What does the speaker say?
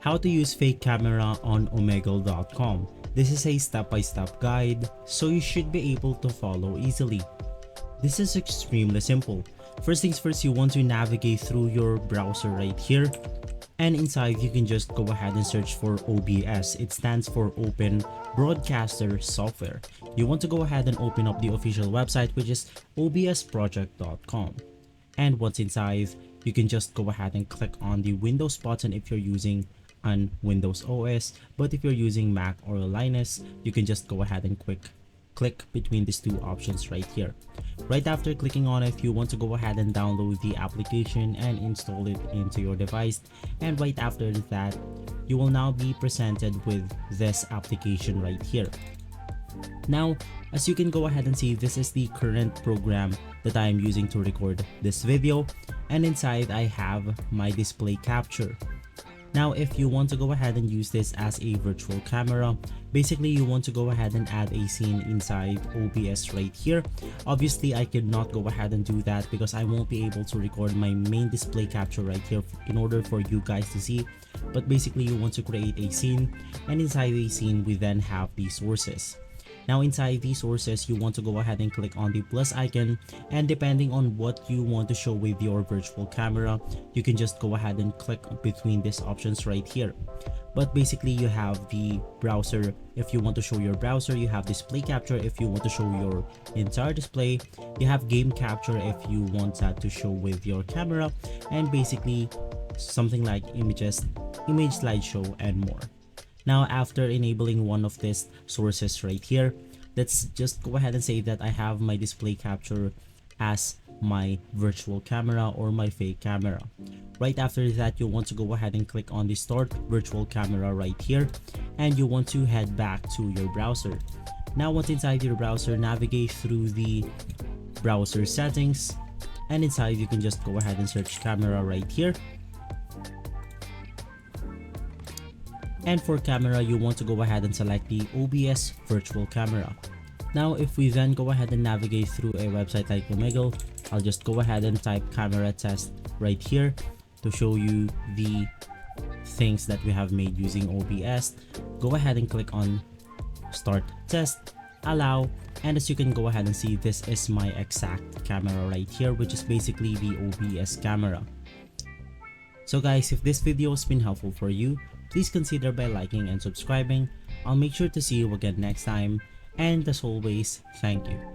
How to use fake camera on Omegle.com. This is a step-by-step guide, so you should be able to follow easily. This is extremely simple. First things first, you want to navigate through your browser right here, and inside you can just go ahead and search for OBS. It stands for Open Broadcaster Software. You want to go ahead and open up the official website, which is obsproject.com. And once inside, you can just go ahead and click on the Windows button if you're using an Windows OS, but if you're using Mac or Linux, you can just go ahead and click between these two options right here. Right after clicking on it, you want to go ahead and download the application and install it into your device, and right after that, you will now be presented with this application right here. Now, as you can go ahead and see, this is the current program that I am using to record this video, and inside I have my display capture. Now, if you want to go ahead and use this as a virtual camera, basically you want to go ahead and add a scene inside OBS right here. Obviously, I could not go ahead and do that because I won't be able to record my main display capture right here in order for you guys to see. But basically, you want to create a scene, and inside the scene, we then have the sources. Now inside these sources, you want to go ahead and click on the plus icon, and depending on what you want to show with your virtual camera, you can just go ahead and click between these options right here. But basically, you have the browser if you want to show your browser, you have display capture if you want to show your entire display, you have game capture if you want that to show with your camera, and basically something like image slideshow and more. Now, after enabling one of these sources right here, let's just go ahead and say that I have my display capture as my virtual camera or my fake camera. Right after that, you want to go ahead and click on the start virtual camera right here, and you want to head back to your browser. Now, once inside your browser, navigate through the browser settings, and inside you can just go ahead and search camera right here. And for camera, you want to go ahead and select the OBS virtual camera. Now, if we then go ahead and navigate through a website like Omegle, I'll just go ahead and type camera test right here to show you the things that we have made using OBS. Go ahead and click on start test, allow, and as you can go ahead and see, this is my exact camera right here, which is basically the OBS camera. So guys, if this video has been helpful for you, please consider by liking and subscribing. I'll make sure to see you again next time, and as always, thank you.